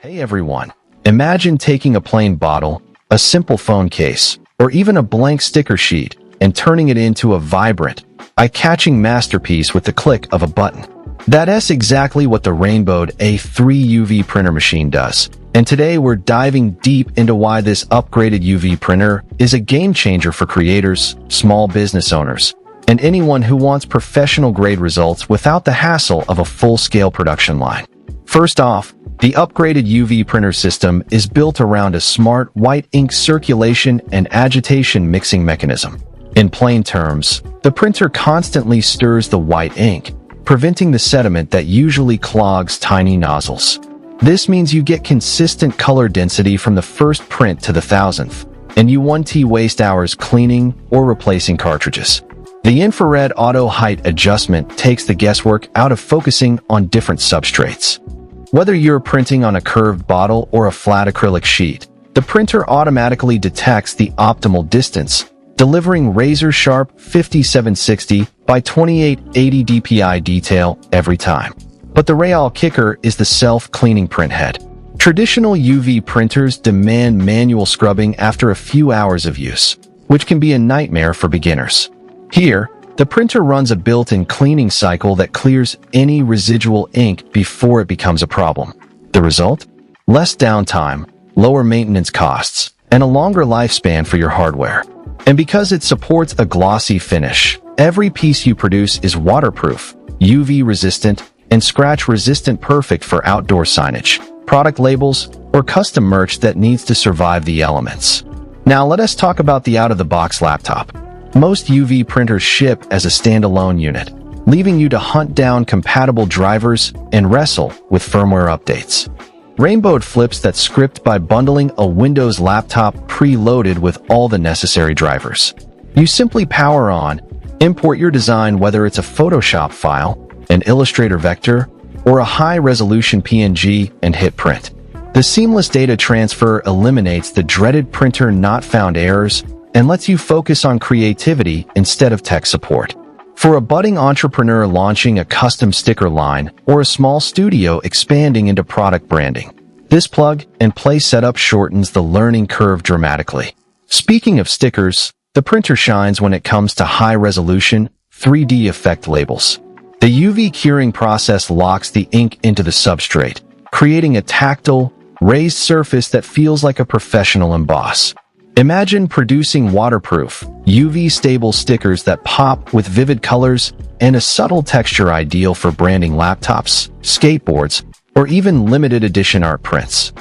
Hey everyone, imagine taking a plain bottle, a simple phone case, or even a blank sticker sheet and turning it into a vibrant, eye-catching masterpiece with the click of a button. That's exactly what the Rainbowdgt A3 UV printer machine does. And today we're diving deep into why this upgraded UV printer is a game changer for creators, small business owners, and anyone who wants professional-grade results without the hassle of a full-scale production line. First off, the upgraded UV printer system is built around a smart white ink circulation and agitation mixing mechanism. In plain terms, the printer constantly stirs the white ink, preventing the sediment that usually clogs tiny nozzles. This means you get consistent color density from the first print to the 1000th, and you won't waste hours cleaning or replacing cartridges. The infrared auto height adjustment takes the guesswork out of focusing on different substrates. Whether you're printing on a curved bottle or a flat acrylic sheet, the printer automatically detects the optimal distance, delivering razor-sharp 5760 by 2880 DPI detail every time. But the real kicker is the self-cleaning printhead. Traditional UV printers demand manual scrubbing after a few hours of use, which can be a nightmare for beginners. Here, the printer runs a built-in cleaning cycle that clears any residual ink before it becomes a problem. The result? Less downtime, lower maintenance costs, and a longer lifespan for your hardware. And because it supports a glossy finish, every piece you produce is waterproof, UV-resistant, and scratch-resistant, perfect for outdoor signage, product labels, or custom merch that needs to survive the elements. Now let us talk about the out-of-the-box laptop. Most UV printers ship as a standalone unit, leaving you to hunt down compatible drivers and wrestle with firmware updates. Rainbowdgt flips that script by bundling a Windows laptop preloaded with all the necessary drivers. You simply power on, import your design, whether it's a Photoshop file, an Illustrator vector, or a high-resolution PNG, and hit print. The seamless data transfer eliminates the dreaded printer not found errors and lets you focus on creativity instead of tech support. For a budding entrepreneur launching a custom sticker line or a small studio expanding into product branding, this plug-and-play setup shortens the learning curve dramatically. Speaking of stickers, the printer shines when it comes to high-resolution, 3D effect labels. The UV curing process locks the ink into the substrate, creating a tactile, raised surface that feels like a professional emboss. Imagine producing waterproof, UV-stable stickers that pop with vivid colors and a subtle texture, ideal for branding laptops, skateboards, or even limited edition art prints.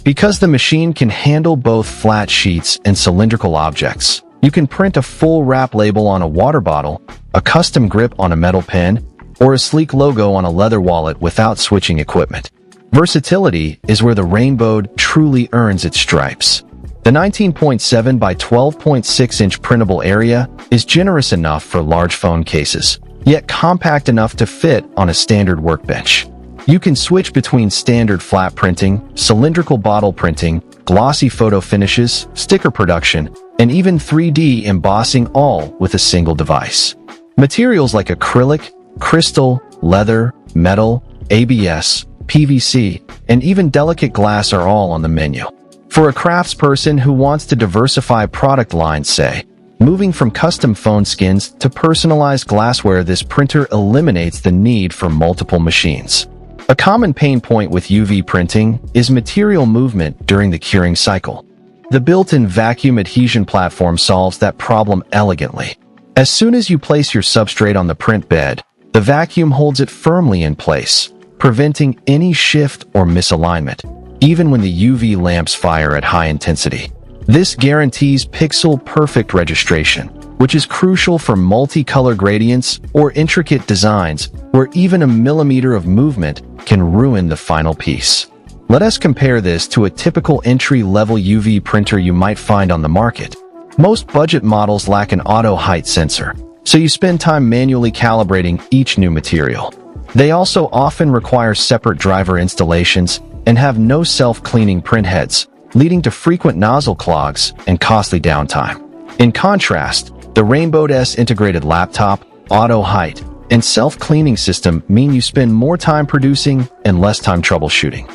Because the machine can handle both flat sheets and cylindrical objects, you can print a full wrap label on a water bottle, a custom grip on a metal pen, or a sleek logo on a leather wallet without switching equipment. Versatility is where the Rainbowdgt truly earns its stripes. The 19.7 by 12.6 inch printable area is generous enough for large phone cases, yet compact enough to fit on a standard workbench. You can switch between standard flat printing, cylindrical bottle printing, glossy photo finishes, sticker production, and even 3D embossing, all with a single device. Materials like acrylic, crystal, leather, metal, ABS, PVC, and even delicate glass are all on the menu. For a craftsperson who wants to diversify product lines, say, moving from custom phone skins to personalized glassware, this printer eliminates the need for multiple machines. A common pain point with UV printing is material movement during the curing cycle. The built-in vacuum adhesion platform solves that problem elegantly. As soon as you place your substrate on the print bed, the vacuum holds it firmly in place, preventing any shift or misalignment, even when the UV lamps fire at high intensity. This guarantees pixel-perfect registration, which is crucial for multicolor gradients or intricate designs where even a millimeter of movement can ruin the final piece. Let us compare this to a typical entry-level UV printer you might find on the market. Most budget models lack an auto height sensor, so you spend time manually calibrating each new material. They also often require separate driver installations and have no self-cleaning printheads, leading to frequent nozzle clogs and costly downtime. In contrast, the Rainbowdgt's integrated laptop, auto height, and self-cleaning system mean you spend more time producing and less time troubleshooting.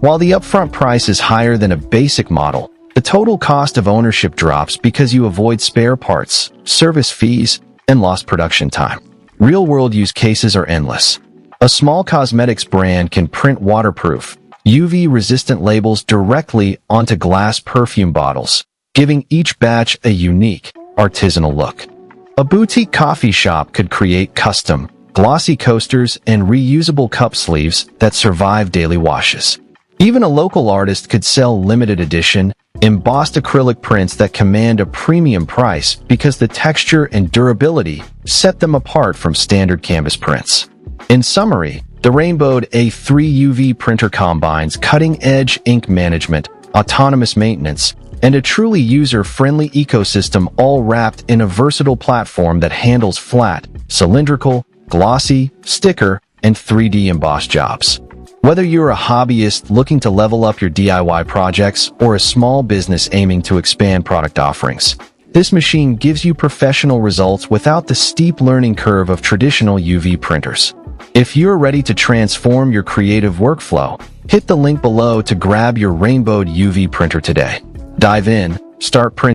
While the upfront price is higher than a basic model, the total cost of ownership drops because you avoid spare parts, service fees, and lost production time. Real-world use cases are endless. A small cosmetics brand can print waterproof, UV-resistant labels directly onto glass perfume bottles, giving each batch a unique, artisanal look. A boutique coffee shop could create custom, glossy coasters and reusable cup sleeves that survive daily washes. Even a local artist could sell limited edition, embossed acrylic prints that command a premium price because the texture and durability set them apart from standard canvas prints. In summary, the Rainbowdgt A3 UV printer combines cutting-edge ink management, autonomous maintenance, and a truly user-friendly ecosystem, all wrapped in a versatile platform that handles flat, cylindrical, glossy, sticker, and 3D emboss jobs. Whether you're a hobbyist looking to level up your DIY projects or a small business aiming to expand product offerings, this machine gives you professional results without the steep learning curve of traditional UV printers. If you're ready to transform your creative workflow, hit the link below to grab your Rainbowdgt UV printer today. Dive in, start printing.